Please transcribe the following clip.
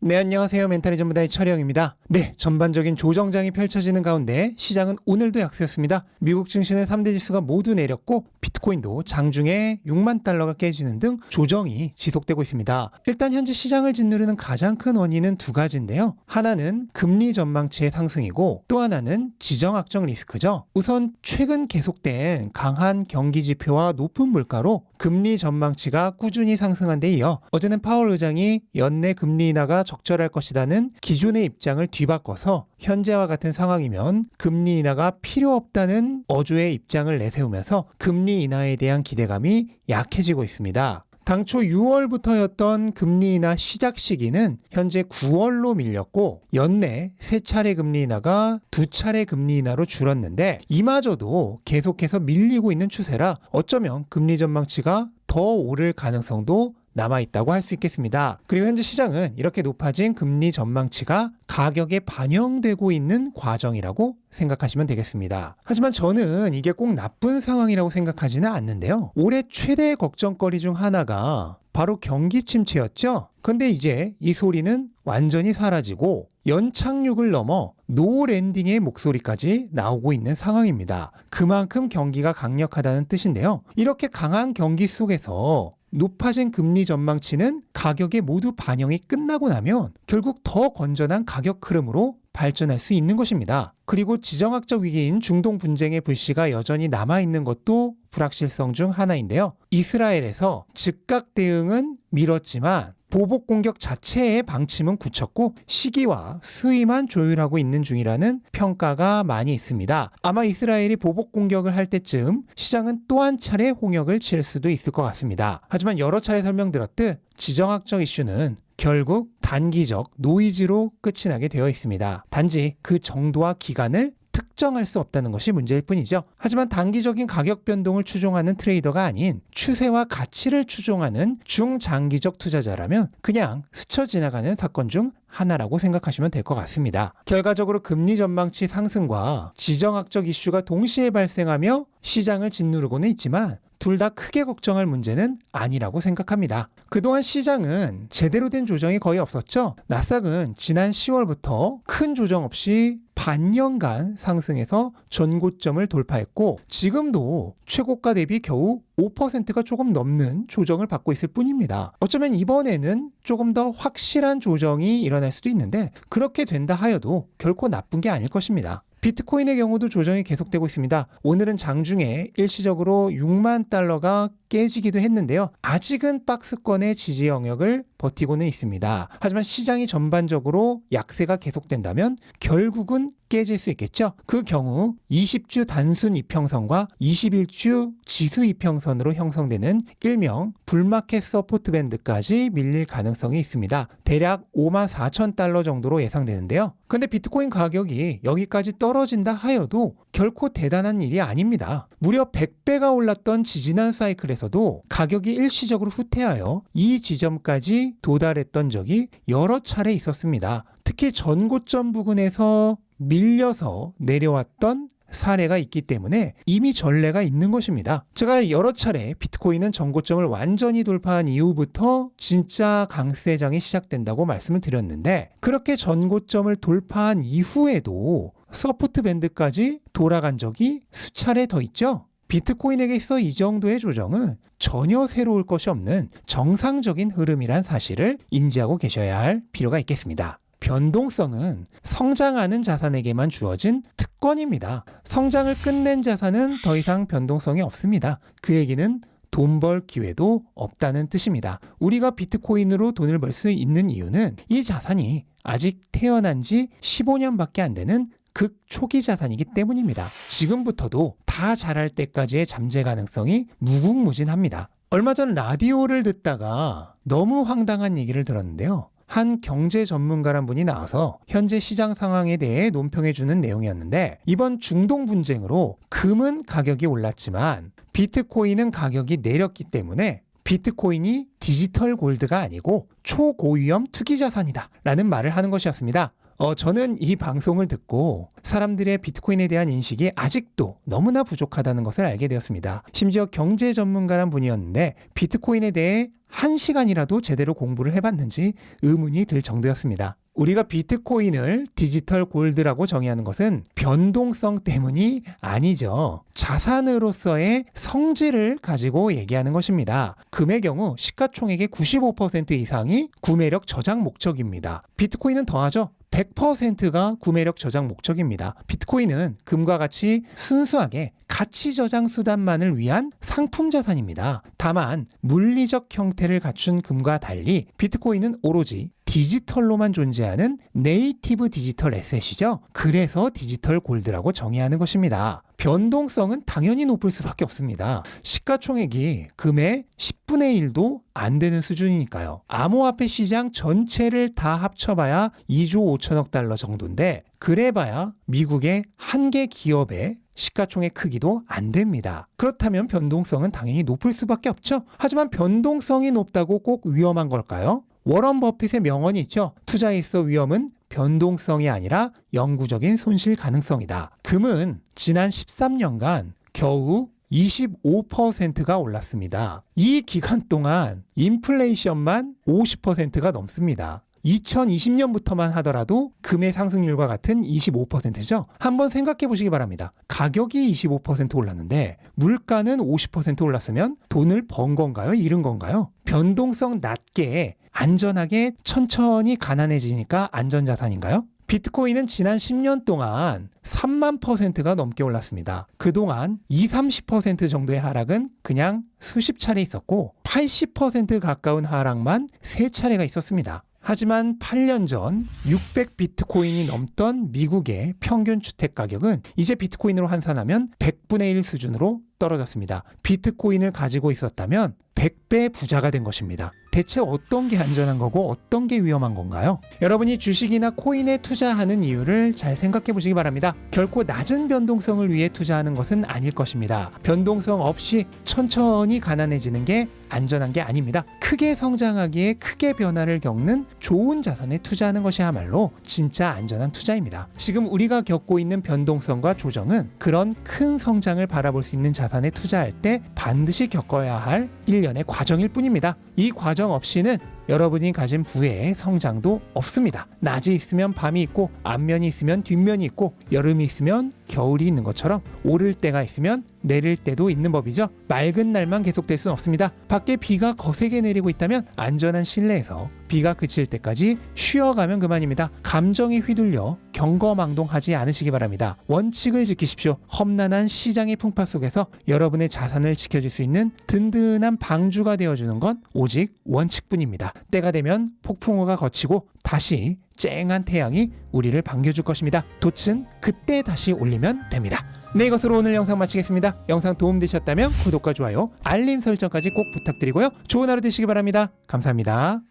네, 안녕하세요. 멘탈의 전문가의 철영입니다. 네, 전반적인 조정장이 펼쳐지는 가운데 시장은 오늘도 약세였습니다. 미국 증시는 3대 지수가 모두 내렸고 비트코인도 장중에 6만 달러가 깨지는 등 조정이 지속되고 있습니다. 일단 현재 시장을 짓누르는 가장 큰 원인은 두 가지인데요. 하나는 금리 전망치의 상승이고 또 하나는 지정학적 리스크죠. 우선 최근 계속된 강한 경기 지표와 높은 물가로 금리 전망치가 꾸준히 상승한 데 이어 어제는 파월 의장이 연내 금리 인하가 적절할 것이라는 기존의 입장을 뒤바꿔서 현재와 같은 상황이면 금리 인하가 필요 없다는 어조의 입장을 내세우면서 금리 인하에 대한 기대감이 약해지고 있습니다. 당초 6월부터였던 금리 인하 시작 시기는 현재 9월로 밀렸고 연내 3차례 금리 인하가 2차례 금리 인하로 줄었는데 이마저도 계속해서 밀리고 있는 추세라 어쩌면 금리 전망치가 더 오를 가능성도 남아있다고 할 수 있겠습니다. 그리고 현재 시장은 이렇게 높아진 금리 전망치가 가격에 반영되고 있는 과정이라고 생각하시면 되겠습니다. 하지만 저는 이게 꼭 나쁜 상황이라고 생각하지는 않는데요. 올해 최대의 걱정거리 중 하나가 바로 경기 침체였죠. 근데 이제 이 소리는 완전히 사라지고 연착륙을 넘어 노랜딩의 목소리까지 나오고 있는 상황입니다. 그만큼 경기가 강력하다는 뜻인데요. 이렇게 강한 경기 속에서 높아진 금리 전망치는 가격에 모두 반영이 끝나고 나면 결국 더 건전한 가격 흐름으로 발전할 수 있는 것입니다. 그리고 지정학적 위기인 중동 분쟁의 불씨가 여전히 남아있는 것도 불확실성 중 하나인데요. 이스라엘에서 즉각 대응은 미뤘지만 보복 공격 자체의 방침은 굳혔고 시기와 수위만 조율하고 있는 중이라는 평가가 많이 있습니다. 아마 이스라엘이 보복 공격을 할 때쯤 시장은 또 한 차례 홍역을 칠 수도 있을 것 같습니다. 하지만 여러 차례 설명드렸듯 지정학적 이슈는 결국 단기적 노이즈로 끝이 나게 되어 있습니다. 단지 그 정도와 기간을 특정할 수 없다는 것이 문제일 뿐이죠. 하지만 단기적인 가격 변동을 추종하는 트레이더가 아닌 추세와 가치를 추종하는 중장기적 투자자라면 그냥 스쳐 지나가는 사건 중 하나라고 생각하시면 될 것 같습니다. 결과적으로 금리 전망치 상승과 지정학적 이슈가 동시에 발생하며 시장을 짓누르고는 있지만 둘 다 크게 걱정할 문제는 아니라고 생각합니다. 그동안 시장은 제대로 된 조정이 거의 없었죠. 나스닥은 지난 10월부터 큰 조정 없이 반년간 상승해서 전고점을 돌파했고 지금도 최고가 대비 겨우 5%가 조금 넘는 조정을 받고 있을 뿐입니다. 어쩌면 이번에는 조금 더 확실한 조정이 일어날 수도 있는데 그렇게 된다 하여도 결코 나쁜 게 아닐 것입니다. 비트코인의 경우도 조정이 계속되고 있습니다. 오늘은 장중에 일시적으로 6만 달러가 깨지기도 했는데요. 아직은 박스권의 지지 영역을 버티고는 있습니다. 하지만 시장이 전반적으로 약세가 계속된다면 결국은 깨질 수 있겠죠. 그 경우 20주 단순 이평선과 21주 지수 이평선으로 형성되는 일명 불마켓 서포트 밴드까지 밀릴 가능성이 있습니다. 대략 54,000달러 정도로 예상되는데요. 근데 비트코인 가격이 여기까지 떨어진다 하여도 결코 대단한 일이 아닙니다. 무려 100배가 올랐던 지지난 사이클에서도 가격이 일시적으로 후퇴하여 이 지점까지 도달했던 적이 여러 차례 있었습니다. 특히 전고점 부근에서 밀려서 내려왔던 사례가 있기 때문에 이미 전례가 있는 것입니다. 제가 여러 차례 비트코인은 전고점을 완전히 돌파한 이후부터 진짜 강세장이 시작된다고 말씀을 드렸는데 그렇게 전고점을 돌파한 이후에도 서포트 밴드까지 돌아간 적이 수차례 더 있죠. 비트코인에게 있어 이 정도의 조정은 전혀 새로울 것이 없는 정상적인 흐름이란 사실을 인지하고 계셔야 할 필요가 있겠습니다. 변동성은 성장하는 자산에게만 주어진 특권입니다. 성장을 끝낸 자산은 더 이상 변동성이 없습니다. 그 얘기는 돈 벌 기회도 없다는 뜻입니다. 우리가 비트코인으로 돈을 벌 수 있는 이유는 이 자산이 아직 태어난 지 15년밖에 안 되는 극 초기 자산이기 때문입니다. 지금부터도 다 자랄 때까지의 잠재 가능성이 무궁무진합니다. 얼마 전 라디오를 듣다가 너무 황당한 얘기를 들었는데요. 한 경제 전문가란 분이 나와서 현재 시장 상황에 대해 논평해주는 내용이었는데 이번 중동 분쟁으로 금은 가격이 올랐지만 비트코인은 가격이 내렸기 때문에 비트코인이 디지털 골드가 아니고 초고위험 투기 자산이다 라는 말을 하는 것이었습니다. 저는 이 방송을 듣고 사람들의 비트코인에 대한 인식이 아직도 너무나 부족하다는 것을 알게 되었습니다. 심지어 경제 전문가란 분이었는데 비트코인에 대해 1시간이라도 제대로 공부를 해봤는지 의문이 들 정도였습니다. 우리가 비트코인을 디지털 골드라고 정의하는 것은 변동성 때문이 아니죠. 자산으로서의 성질을 가지고 얘기하는 것입니다. 금의 경우 시가총액의 95% 이상이 구매력 저장 목적입니다. 비트코인은 더하죠. 100%가 구매력 저장 목적입니다. 비트코인은 금과 같이 순수하게 가치 저장 수단만을 위한 상품 자산입니다. 다만 물리적 형태를 갖춘 금과 달리 비트코인은 오로지 디지털로만 존재하는 네이티브 디지털 에셋이죠. 그래서 디지털 골드라고 정의하는 것입니다. 변동성은 당연히 높을 수밖에 없습니다. 시가총액이 금의 10분의 1도 안 되는 수준이니까요. 암호화폐 시장 전체를 다 합쳐봐야 2조 5천억 달러 정도인데 그래봐야 미국의 한 개 기업의 시가총액 크기도 안 됩니다. 그렇다면 변동성은 당연히 높을 수밖에 없죠. 하지만 변동성이 높다고 꼭 위험한 걸까요? 워런 버핏의 명언이 있죠. 투자에 있어 위험은 변동성이 아니라 영구적인 손실 가능성이다. 금은 지난 13년간 겨우 25%가 올랐습니다. 이 기간 동안 인플레이션만 50%가 넘습니다. 2020년부터만 하더라도 금의 상승률과 같은 25%죠. 한번 생각해 보시기 바랍니다. 가격이 25% 올랐는데 물가는 50% 올랐으면 돈을 번 건가요? 잃은 건가요? 변동성 낮게 안전하게 천천히 가난해지니까 안전자산인가요? 비트코인은 지난 10년 동안 3만 %가 넘게 올랐습니다. 그동안 30% 정도의 하락은 그냥 수십 차례 있었고 80% 가까운 하락만 3차례가 있었습니다. 하지만 8년 전 600 비트코인이 넘던 미국의 평균 주택 가격은 이제 비트코인으로 환산하면 100분의 1 수준으로 떨어졌습니다. 비트코인을 가지고 있었다면 100배 부자가 된 것입니다. 대체 어떤 게 안전한 거고 어떤 게 위험한 건가요? 여러분이 주식이나 코인에 투자하는 이유를 잘 생각해 보시기 바랍니다. 결코 낮은 변동성을 위해 투자하는 것은 아닐 것입니다. 변동성 없이 천천히 가난해지는 게 안전한 게 아닙니다. 크게 성장하기에 크게 변화를 겪는 좋은 자산에 투자하는 것이야말로 진짜 안전한 투자입니다. 지금 우리가 겪고 있는 변동성과 조정은 그런 큰 성장을 바라볼 수 있는 자산에 투자할 때 반드시 겪어야 할 일련의 과정일 뿐입니다. 이 과정 없이는 여러분이 가진 부의 성장도 없습니다. 낮이 있으면 밤이 있고 앞면이 있으면 뒷면이 있고 여름이 있으면 겨울이 있는 것처럼 오를 때가 있으면 내릴 때도 있는 법이죠. 맑은 날만 계속될 수는 없습니다. 밖에 비가 거세게 내리고 있다면 안전한 실내에서 비가 그칠 때까지 쉬어가면 그만입니다. 감정이 휘둘려 경거망동하지 않으시기 바랍니다. 원칙을 지키십시오. 험난한 시장의 풍파 속에서 여러분의 자산을 지켜줄 수 있는 든든한 방주가 되어주는 건 오직 원칙뿐입니다. 때가 되면 폭풍우가 거치고 다시 쨍한 태양이 우리를 반겨줄 것입니다. 돛은 그때 다시 올리면 됩니다. 네, 이것으로 오늘 영상 마치겠습니다. 영상 도움되셨다면 구독과 좋아요, 알림 설정까지 꼭 부탁드리고요. 좋은 하루 되시기 바랍니다. 감사합니다.